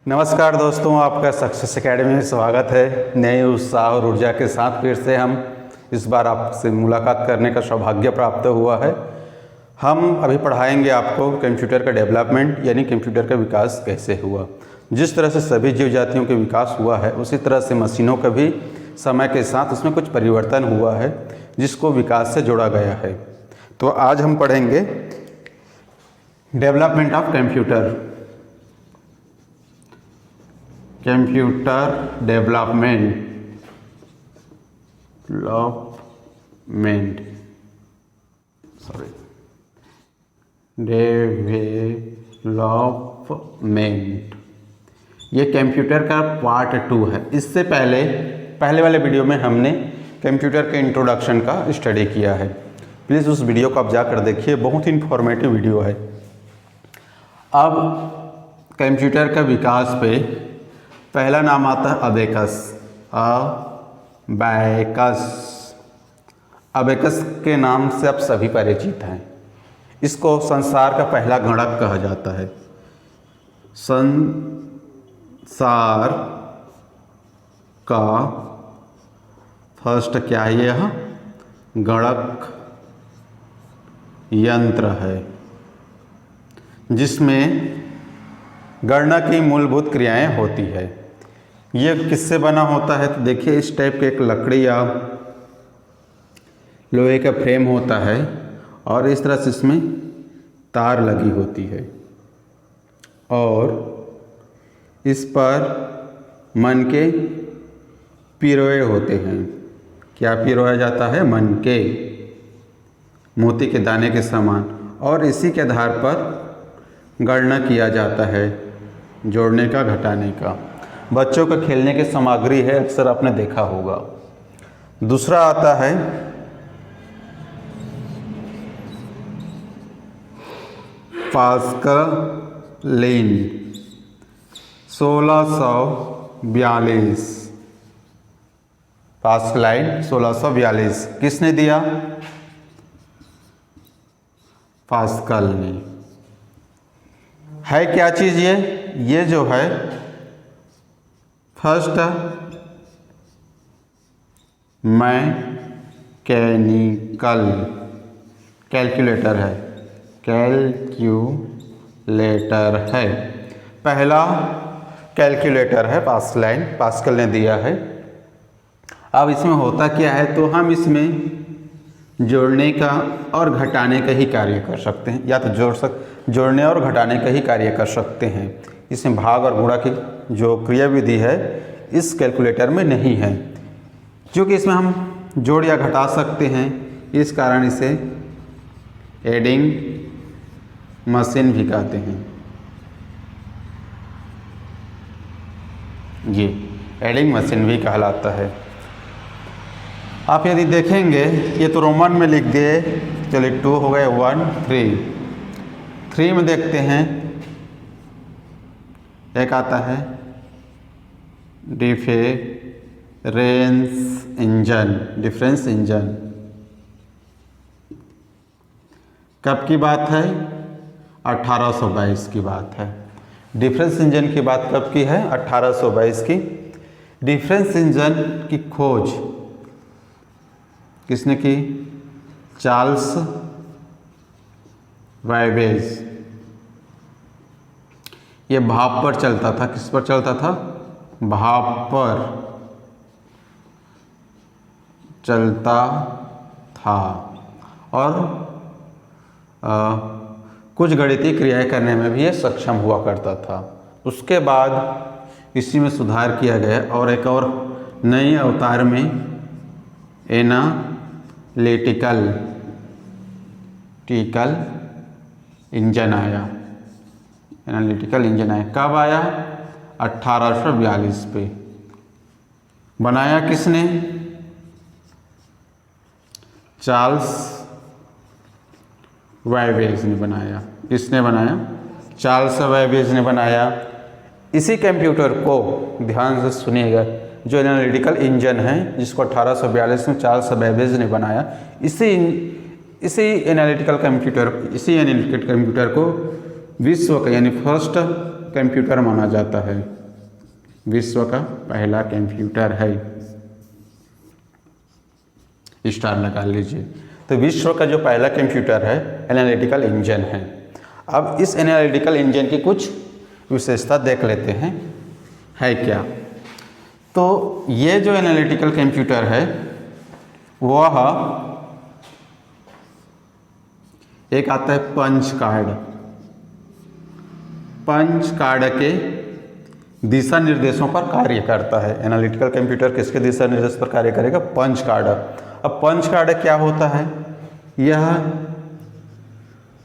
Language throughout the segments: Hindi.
नमस्कार दोस्तों, आपका सक्सेस एकेडमी में स्वागत है। नए उत्साह और ऊर्जा के साथ फिर से हम इस बार आपसे मुलाकात करने का सौभाग्य प्राप्त हुआ है। हम अभी पढ़ाएंगे आपको कंप्यूटर का डेवलपमेंट यानी कंप्यूटर का विकास कैसे हुआ। जिस तरह से सभी जीव जातियों के विकास हुआ है उसी तरह से मशीनों का भी समय के साथ उसमें कुछ परिवर्तन हुआ है जिसको विकास से जोड़ा गया है। तो आज हम पढ़ेंगे डेवलपमेंट ऑफ कंप्यूटर डेवलपमेंट ये कंप्यूटर का पार्ट 2 है। इससे पहले वाले वीडियो में हमने कंप्यूटर के इंट्रोडक्शन का स्टडी किया है। प्लीज़ उस वीडियो को आप जाकर देखिए, बहुत ही इंफॉर्मेटिव वीडियो है। अब कंप्यूटर का विकास पे पहला नाम आता है अबेकस के नाम से आप सभी परिचित हैं। इसको संसार का पहला गणक कहा जाता है। संसार का फर्स्ट क्या है? यह गणक यंत्र है जिसमें गणना की मूलभूत क्रियाएं होती है। ये किससे बना होता है? तो देखिए, इस टाइप के एक लकड़ी या लोहे का फ्रेम होता है और इस तरह से इसमें तार लगी होती है और इस पर मन के पिरोए होते हैं। क्या पिरोया जाता है? मन के, मोती के दाने के समान। और इसी के आधार पर गणना किया जाता है, जोड़ने का, घटाने का। बच्चों का खेलने की सामग्री है, अक्सर आपने देखा होगा। दूसरा आता है पास्कलिन 1642। पास्कलाइन 1642 किसने दिया? पास्कल ने। है क्या चीज़ ये जो है फर्स्ट मैकेनिकल कैलकुलेटर है। कैलकुलेटर है, पहला कैलकुलेटर है। पास्कल ने दिया है। अब इसमें होता क्या है? तो हम इसमें जोड़ने का और घटाने का ही कार्य कर सकते हैं, या तो जोड़ने और घटाने का ही कार्य कर सकते हैं। इसमें भाग और गुणा की जो क्रिया विधि है इस कैलकुलेटर में नहीं है। क्योंकि इसमें हम जोड़ या घटा सकते हैं, इस कारण इसे एडिंग मशीन भी कहते हैं। ये एडिंग मशीन भी कहलाता है। आप यदि देखेंगे, ये तो रोमन में लिख दिए, चलिए 2 हो गए, 1 3 में देखते हैं। एक आता है डिफरेंस इंजन। कब की बात है? 1822 की बात है। डिफरेंस इंजन की बात कब की है? 1822 की। डिफरेंस इंजन की खोज किसने की? Charles Babbage. ये भाप पर चलता था। किस पर चलता था? भाप पर चलता था और कुछ गणितीय क्रियाएं करने में भी ये सक्षम हुआ करता था। उसके बाद इसी में सुधार किया गया और एक और नए अवतार में एनालिटिकल इंजन आया। कब आया? 1842 पे। बनाया किसने? चार्ल्स बाबेज ने बनाया। किसने बनाया? चार्ल्स बाबेज ने बनाया। इसी कंप्यूटर को ध्यान से सुनिएगा, जो एनालिटिकल इंजन है जिसको 1842 में चार्ल्स बाबेज ने बनाया, इसी एनालिटिकल कंप्यूटर को विश्व का यानी फर्स्ट कंप्यूटर माना जाता है, विश्व का पहला कंप्यूटर है। स्टार लगा लीजिए। तो विश्व का जो पहला कंप्यूटर है एनालिटिकल इंजन है। अब इस एनालिटिकल इंजन की कुछ विशेषता देख लेते हैं है क्या। तो ये जो एनालिटिकल कंप्यूटर है वह एक आता है पंच कार्ड। पंच कार्ड के दिशा निर्देशों पर कार्य करता है। एनालिटिकल कंप्यूटर किसके दिशा निर्देश पर कार्य करेगा? Punch card. अब पंच कार्ड क्या होता है? यह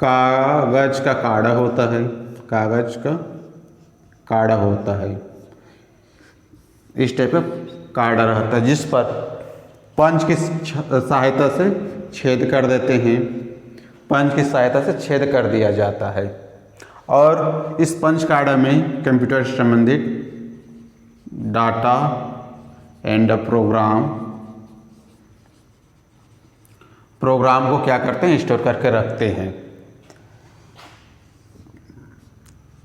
कागज का काड़ा होता है, कागज का काड़ा होता है। इस टाइप का काड़ा रहता है जिस पर पंच की सहायता से छेद कर देते हैं, पंच की सहायता से छेद कर दिया जाता है। और इस पंच कार्ड में कंप्यूटर से संबंधित डाटा एंड प्रोग्राम को क्या करते हैं? स्टोर करके रखते हैं।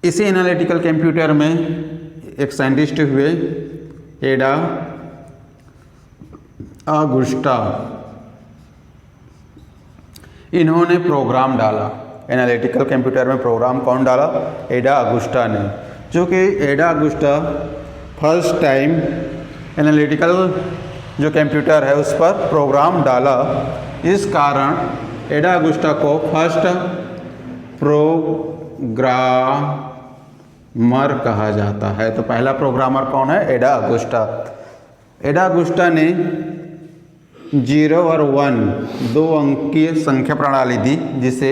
इसी एनालिटिकल कंप्यूटर में एक साइंटिस्ट हुए एडा अगुस्टा, इन्होंने प्रोग्राम डाला। एनालिटिकल कंप्यूटर में प्रोग्राम कौन डाला? एडा अगुस्टा ने। जो कि एडा अगुस्टा फर्स्ट टाइम एनालिटिकल जो कंप्यूटर है उस पर प्रोग्राम डाला। इस कारण एडा अगुस्टा को फर्स्ट प्रोग्रामर कहा जाता है। तो पहला प्रोग्रामर कौन है? एडा अगुस्टा। एडा अगुस्टा ने 0 और 1 दो अंकीय संख्या प्रणाली दी जिसे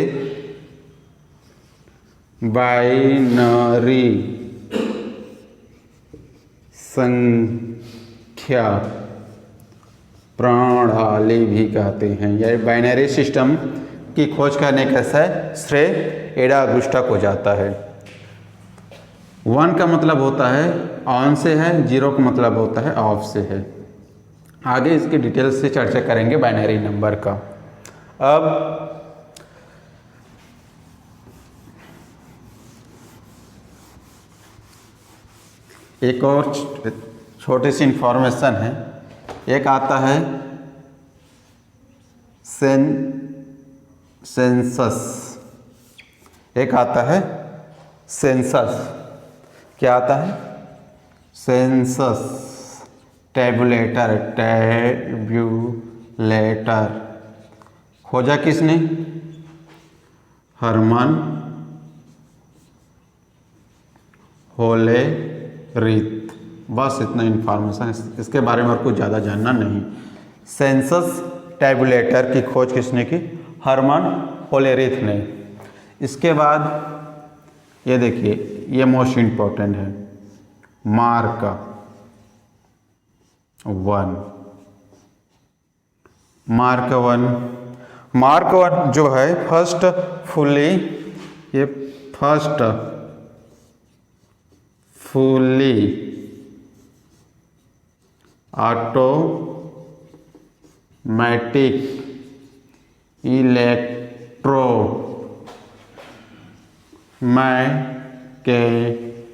बाइनरी संख्या प्रणाली भी कहते हैं। यह बाइनरी सिस्टम की खोज करने का श्रेय एडा अगुस्टा को जाता है। 1 का मतलब होता है ऑन से है, 0 का मतलब होता है ऑफ से है। आगे इसकी डिटेल्स से चर्चा करेंगे बाइनरी नंबर का। अब एक और छोटी सी इंफॉर्मेशन है। एक आता है सेंसस, एक आता है सेंसस। क्या आता है? सेंसस टैबुलेटर खोजा किसने? Herman Hollerith. बस इतना इन्फॉर्मेशन, इसके बारे में और कुछ ज़्यादा जानना नहीं। सेंसस टैबुलेटर की खोज किसने की? हर्मन होलेरिथ ने। इसके बाद ये देखिए, ये मोस्ट इम्पोर्टेंट है, मार्क 1। मार्क 1 जो है first fully automatic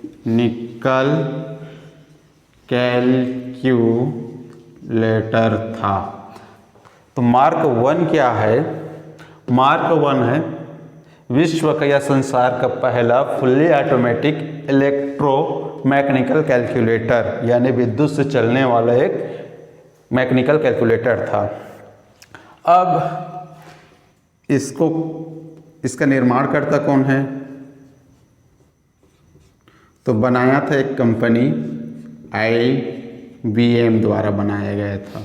mechanical calculator था। तो मार्क 1 क्या है? मार्क 1 है विश्व का या संसार का पहला फुल्ली ऑटोमेटिक इलेक्ट्रोमैकेनिकल कैलकुलेटर, यानी विद्युत से चलने वाला एक मैकेनिकल कैलकुलेटर था। अब इसका निर्माण करता कौन है? तो बनाया था एक कंपनी IBM द्वारा बनाया गया था।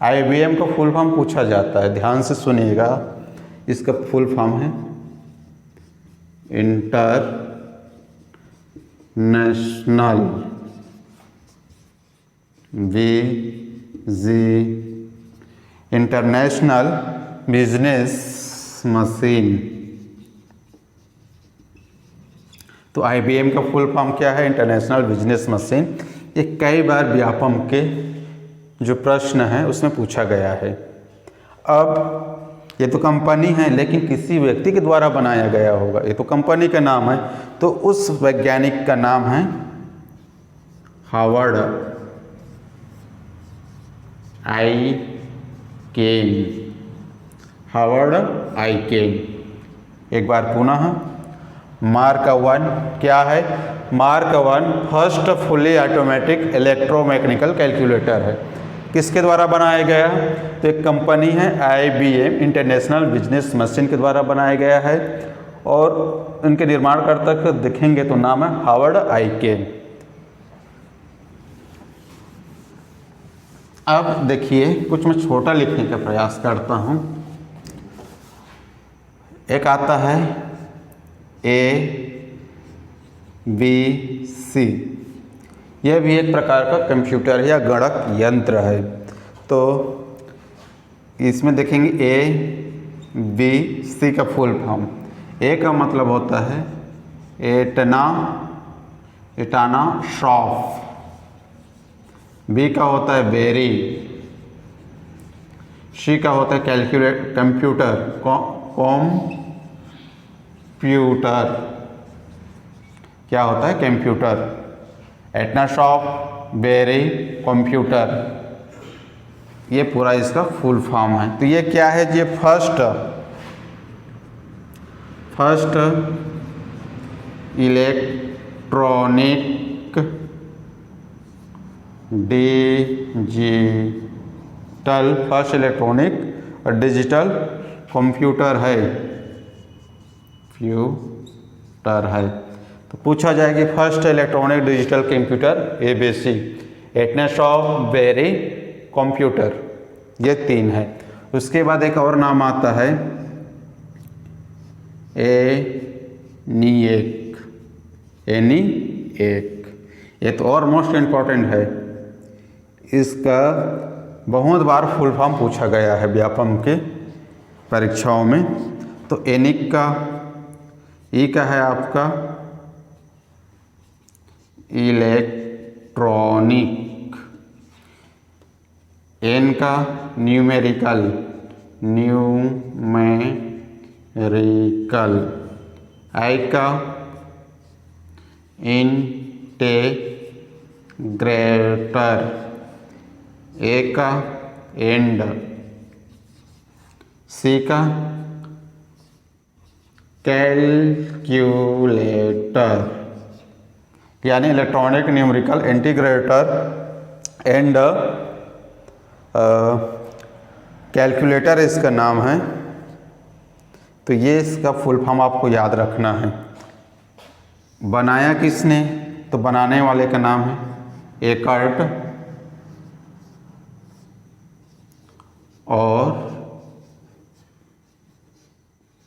IBM का फुल फॉर्म पूछा जाता है, ध्यान से सुनिएगा। इसका फुल फॉर्म है इंटरनेशनल बिजनेस मशीन। तो IBM का फुल फॉर्म क्या है? International business machine. ये कई बार व्यापम के जो प्रश्न है उसमें पूछा गया है। अब ये तो कंपनी है, लेकिन किसी व्यक्ति के द्वारा बनाया गया होगा, ये तो कंपनी का नाम है। तो उस वैज्ञानिक का नाम है हावर्ड आइकेन। Howard Aiken. एक बार पुनः, मार्क 1 क्या है? Mark 1 first fully automatic electromechanical calculator है। किसके द्वारा बनाया गया? तो एक कंपनी है IBM इंटरनेशनल बिजनेस मशीन के द्वारा बनाया गया है, और उनके निर्माणकर्ता को देखेंगे तो नाम है हावर्ड आइकेन। अब देखिए, कुछ मैं छोटा लिखने का प्रयास करता हूँ। एक आता है ABC, यह भी एक प्रकार का कंप्यूटर या गणक यंत्र है। तो इसमें देखेंगे ABC का फुल फॉर्म। ए का मतलब होता है एटाना शॉफ, बी का होता है बेरी, सी का होता है कंप्यूटर, कंप्यूटर क्या होता है? कंप्यूटर। एटना शॉप, बेरी, कंप्यूटर, ये पूरा इसका फुल फॉर्म है। तो ये क्या है? ये फर्स्ट इलेक्ट्रॉनिक डिजिटल कंप्यूटर है। तो पूछा जाए कि first electronic digital computer ABC, Atanasoff Berry, computer, ये 3 है। उसके बाद एक और नाम आता है ENIAC। ये तो और मोस्ट इम्पॉर्टेंट है, इसका बहुत बार फुल फॉर्म पूछा गया है व्यापम के परीक्षाओं में। तो ENIAC का ई का है आपका इलेक्ट्रॉनिक, एन का न्यूमेरिकल, आई का इंटेग्रेटर, ए का एंड, सी का कैलकुलेटर, यानी electronic numerical integrator and calculator इसका नाम है। तो ये इसका फुल फॉर्म आपको याद रखना है। बनाया किसने? तो बनाने वाले का नाम है एकर्ट और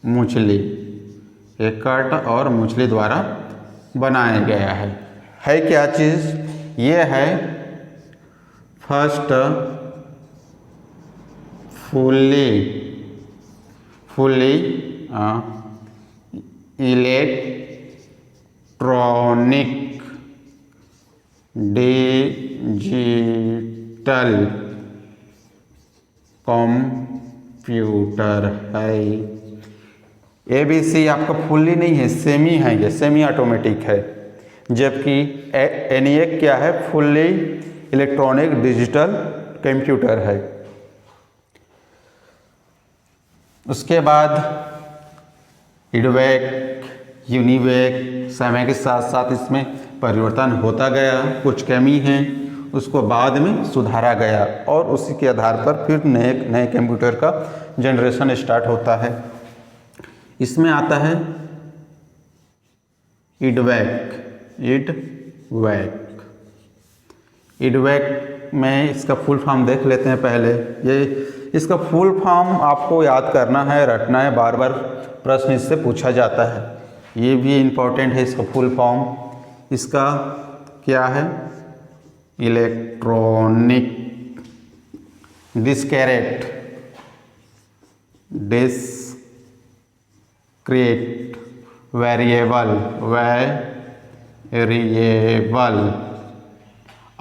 मुचली। एकर्ट और मुचली द्वारा बनाया गया है। क्या चीज़? ये है first fully electronic digital computer है। ABC आपका फुल्ली नहीं है, सेमी है, ये सेमी ऑटोमेटिक है। जबकि ENIAC क्या है? फुल्ली इलेक्ट्रॉनिक डिजिटल कंप्यूटर है। उसके बाद इडवैक, यूनिवैक, समय के साथ साथ इसमें परिवर्तन होता गया। कुछ कमी है उसको बाद में सुधारा गया, और उसी के आधार पर फिर नए कंप्यूटर का जनरेशन स्टार्ट होता है। इसमें आता है इडवैक में इसका फुल फॉर्म देख लेते हैं पहले। ये इसका फुल फॉर्म आपको याद करना है, रटना है, बार बार प्रश्न इससे पूछा जाता है। ये भी इम्पोर्टेंट है इसका फुल फॉर्म। इसका क्या है? इलेक्ट्रॉनिक डिस्क्रीट वेरिएबल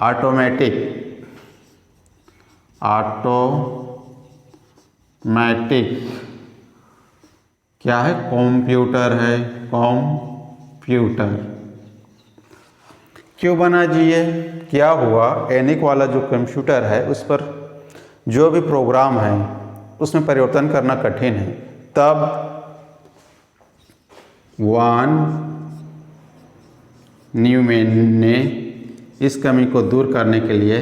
ऑटोमेटिक क्या है? कंप्यूटर है, कंप्यूटर। क्यों बना जी ये? क्या हुआ, एनिक वाला जो कंप्यूटर है उस पर जो भी प्रोग्राम है उसमें परिवर्तन करना कठिन है। तब वान न्यूमैन ने इस कमी को दूर करने के लिए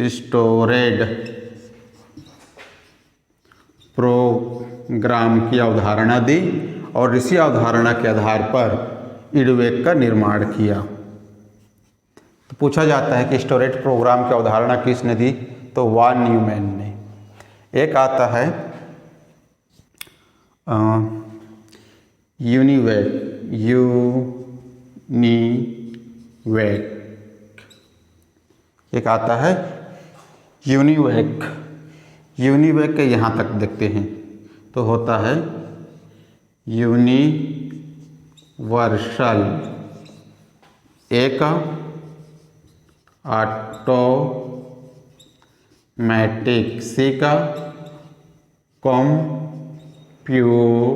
स्टोरेड प्रोग्राम की अवधारणा दी और इसी अवधारणा के आधार पर इडवेक का निर्माण किया। तो पूछा जाता है कि स्टोरेज प्रोग्राम की अवधारणा किसने दी? तो वान न्यूमैन ने। एक आता है यूनिवेक, एक आता है यूनिवेक। यूनिवेक के यहाँ तक देखते हैं तो होता है यूनिवर्सल, एक ऑटोमैटिक, सी का कंप्यूटर।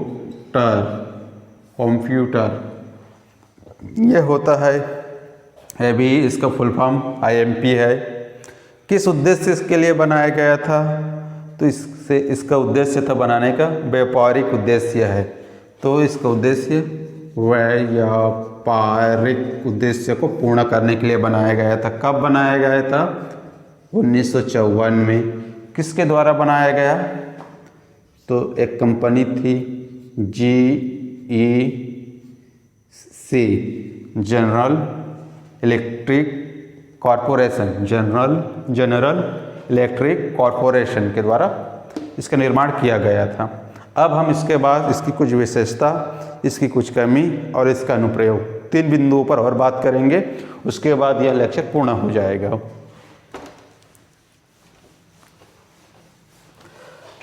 ये होता है भी, इसका फुल फॉर्म IMP है। किस उद्देश्य से इसके लिए बनाया गया था? तो इसका उद्देश्य था बनाने का व्यापारिक उद्देश्य है। तो इसका उद्देश्य व्यापारिक उद्देश्य को पूर्ण करने के लिए बनाया गया था। कब बनाया गया था? 1954 में। किसके द्वारा बनाया गया? तो एक कंपनी थी GEC, general electric corporation, general electric corporation के द्वारा इसका निर्माण किया गया था। अब हम इसके बाद इसकी कुछ विशेषता, इसकी कुछ कमी और इसका अनुप्रयोग, 3 बिंदुओं पर और बात करेंगे। उसके बाद यह लेक्चर पूर्ण हो जाएगा।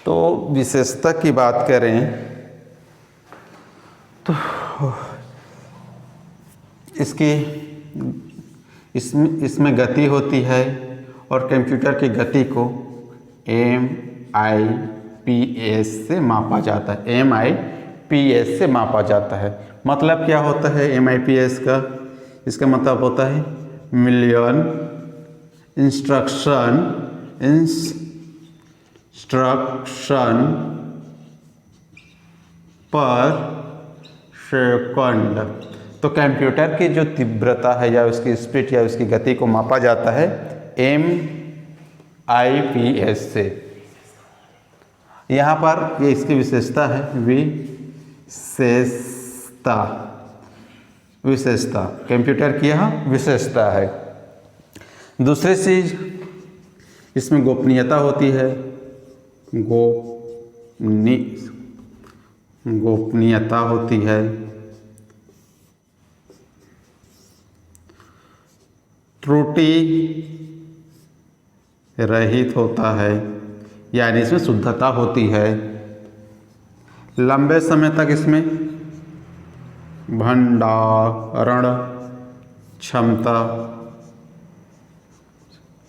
तो विशेषता की बात करें तो इसमें गति होती है और कंप्यूटर की गति को MIPS से मापा जाता है। MIPS से मापा जाता है। मतलब क्या होता है MIPS का? इसका मतलब होता है मिलियन इंस्ट्रक्शन पर सेकंड। तो कंप्यूटर की जो तीव्रता है या उसकी स्पीड या उसकी गति को मापा जाता है MIPS से। यहाँ पर ये इसकी विशेषता है, विशेषता कंप्यूटर की यहाँ विशेषता है। दूसरी चीज इसमें गोपनीयता होती है, गोपनीयता होती है। त्रुटि रहित होता है, यानी इसमें शुद्धता होती है। लंबे समय तक इसमें भंडारण क्षमता,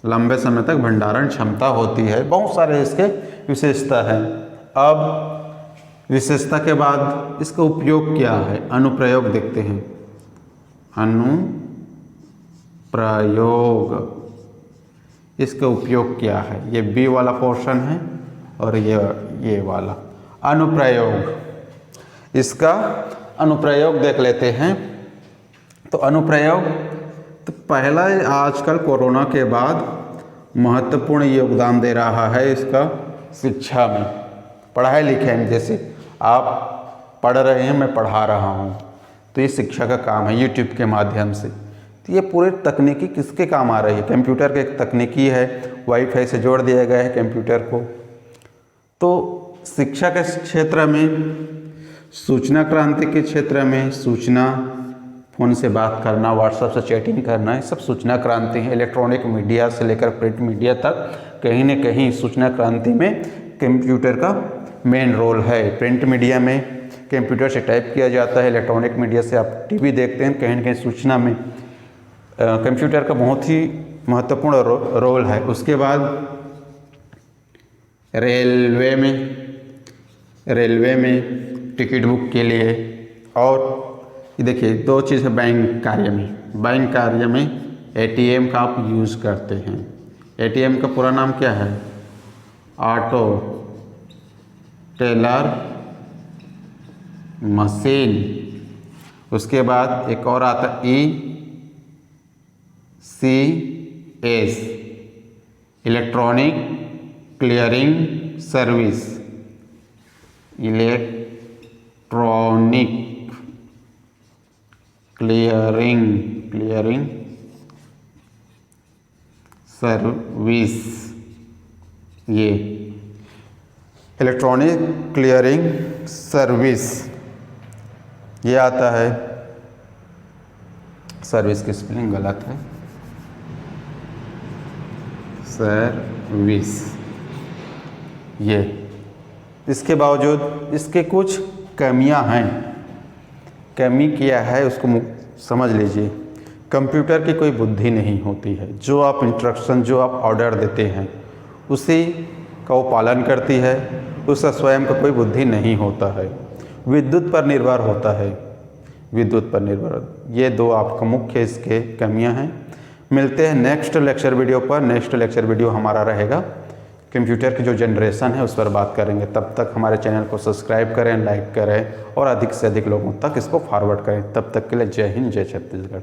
लंबे समय तक भंडारण क्षमता होती है। बहुत सारे इसके विशेषता है। अब विशेषता के बाद इसका उपयोग क्या है? अनुप्रयोग देखते हैं। अनुप्रयोग, इसका उपयोग क्या है? ये B वाला पोर्शन है और ये वाला अनुप्रयोग। इसका अनुप्रयोग देख लेते हैं। तो अनुप्रयोग, तो पहला आजकल कोरोना के बाद महत्वपूर्ण योगदान दे रहा है इसका शिक्षा में, पढ़ाई लिखाई में। जैसे आप पढ़ रहे हैं, मैं पढ़ा रहा हूँ, तो ये शिक्षा का काम है YouTube के माध्यम से। तो ये पूरे तकनीकी किसके काम आ रही है? कंप्यूटर के एक तकनीकी है, वाईफाई से जोड़ दिया गया है कंप्यूटर को। तो शिक्षा के क्षेत्र में, सूचना क्रांति के क्षेत्र में, सूचना, फ़ोन से बात करना, व्हाट्सएप से चैटिंग करना, ये सब सूचना क्रांति है। इलेक्ट्रॉनिक मीडिया से लेकर प्रिंट मीडिया तक कहीं न कहीं सूचना क्रांति में कंप्यूटर का मेन रोल है। प्रिंट मीडिया में कंप्यूटर से टाइप किया जाता है, इलेक्ट्रॉनिक मीडिया से आप TV देखते हैं। कहीं न कहीं सूचना में कंप्यूटर का बहुत ही महत्वपूर्ण रोल है। उसके बाद रेलवे में टिकट बुक के लिए। और ये देखिए 2 चीज़ है बैंक कार्य में। बैंक कार्य में एटीएम का आप यूज़ करते हैं। एटीएम का पूरा नाम क्या है? Auto teller machine. उसके बाद एक और आता है ECS electronic clearing service. Electronic clearing service, ये इलेक्ट्रॉनिक क्लियरिंग सर्विस ये आता है। सर्विस की स्पेलिंग गलत है, सर्विस ये। इसके बावजूद इसके कुछ कमियां हैं। कमी क्या है उसको समझ लीजिए। कंप्यूटर की कोई बुद्धि नहीं होती है। जो आप इंस्ट्रक्शन, जो आप ऑर्डर देते हैं उसी का वो पालन करती है। उसका स्वयं का कोई बुद्धि नहीं होता है। विद्युत पर निर्भर होता है, विद्युत पर निर्भर। ये 2 आपका मुख्य इसके कमियां हैं। मिलते हैं नेक्स्ट लेक्चर वीडियो पर। नेक्स्ट लेक्चर वीडियो हमारा रहेगा कंप्यूटर की जो जनरेशन है उस पर बात करेंगे। तब तक हमारे चैनल को सब्सक्राइब करें, लाइक करें और अधिक से अधिक लोगों तक इसको फॉरवर्ड करें। तब तक के लिए जय हिंद, जय छत्तीसगढ़।